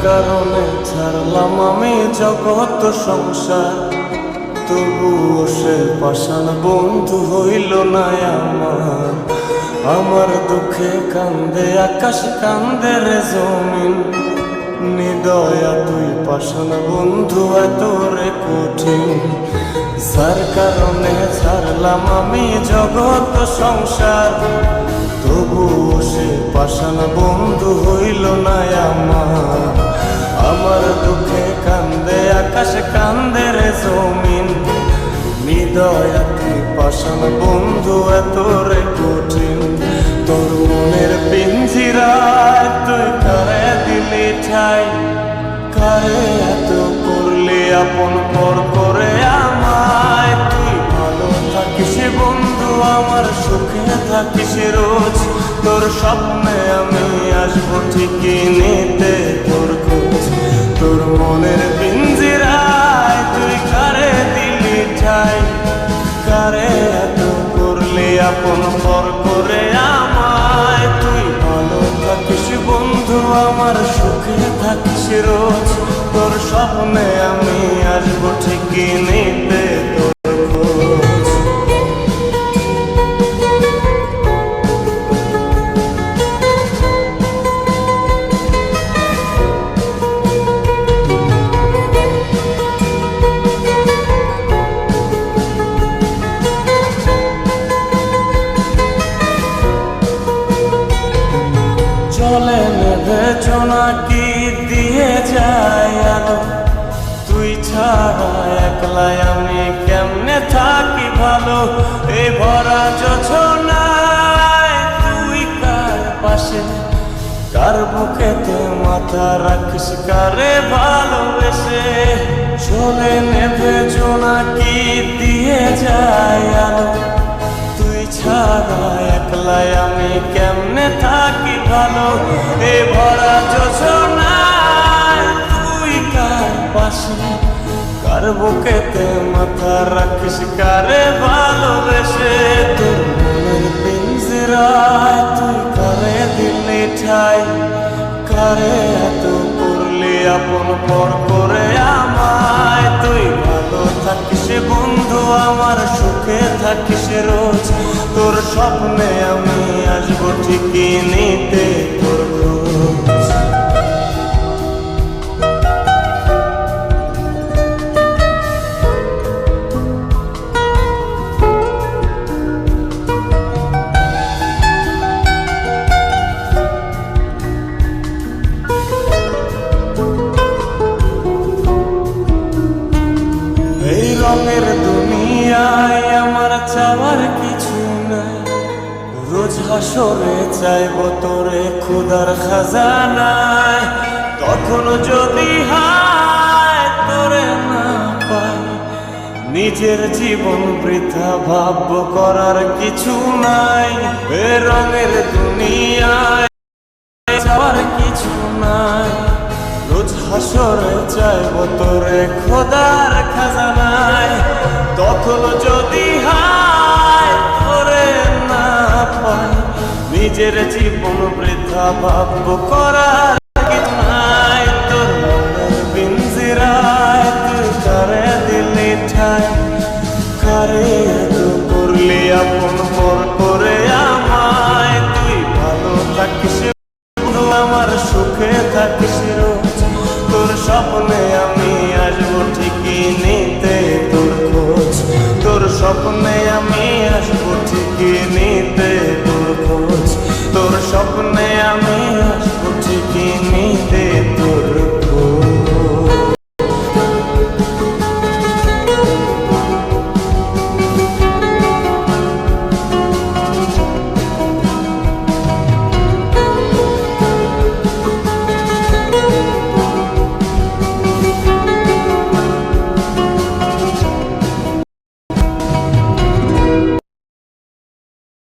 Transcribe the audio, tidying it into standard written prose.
কারণে ছাড়লাম আমি জগৎ সংসার, তবুও সে পাষাণ বন্ধু হইল না আমার। আমার দুঃখে কান্দে আকাশ, কান্দে রে জমিন, নিদয়া তুই পাষাণ বন্ধু এত রে কঠিন। যার কারণে ছাড়লাম আমি জগৎ সংসার, তবুও সে পাষাণ বন্ধু হইল না আমার। আমার দুঃখে কান্দে আকাশ, কান্দে রে জমিন, নিদয়া তুই পাষাণ বন্ধু এত রে কঠিন। তোর মনের পিঞ্জিরায় তুই কারে দিলি ঠাই, কারে এত করলি আপন পর করে আমায়। তুই ভালো থাকিস বন্ধু আমার, সুখে থাকিস রোজ, তোর স্বপ্নে আমি আসবো ঠিকই নিতে তোর খোঁজ। তোর মনের পিঞ্জিরায় তুই কারে দিলি ঠাই, কারে এত করলি আপন পর করে আমায়। তুই ভালো থাকিস বন্ধু আমার, সুখে থাকিস রোজ, তোর স্বপ্নে আমি আসবো ঠিকই নিতে তোর খোঁজ। চলে নেবে জোনাকি দিয়ে যায় আলো, তুই ছাড়া একলাই আমি কেমনে থাকি ভালো। এই ভরা যোছনায় তুই কার পাশে, কার বুকেতে মাথা রাখিস, কারে ভালোবেসে। চলে নেবে জোনাকি দিয়ে যায় আলো, তুই ছাড়া একলাই আমি কেমনে থাকি ভালো। এ ভরা যোছনায় তুই কার পাশে, কার বুকেতে মাথা রাখিস, কারে ভালোবেসে। তোর মনের পিঞ্জিরায় তুই কারে দিলি ঠাই, কারে এত করলি আপন পর করে আমায়। তুই ভালো থাকিস বন্ধু আমার, সুখে থাকিস রোজ, তোর স্বপ্নে আমি আসবো ঠিকই নিতে তোর খোঁজ। এই রঙের দুনিয়ায় আমার চাওয়ার কিছু নাই, রোজ হাসরে চাইব তোরে খোদার খাজানায়। তখন যদি হায় তোরে না পাই, নিজের জীবন বৃথা ভাবব করার কিছু নাই। এ রঙের দুনিয়ায় চাওয়ার কিছু নাই, রোজ হাসরে চাইব তোরে খোদার খাজানায়। তখন যদি হায় তোরে না পাই, নিজের জীবন বৃথা ভাবব করার কিছু নাই। তোর মনের পিঞ্জিরায় তুই কারে দিলি ঠাই, কারে এত করলি আপন পর করে আমায়। তুই ভালো থাকিস আমার, সুখে থাকিস রোজ, তোর স্বপ্নে আমি আসবো ঠিকই নিতে তোর খোঁজ। তোর স্বপ্নে আমি আসবো ঠিকই নিতে।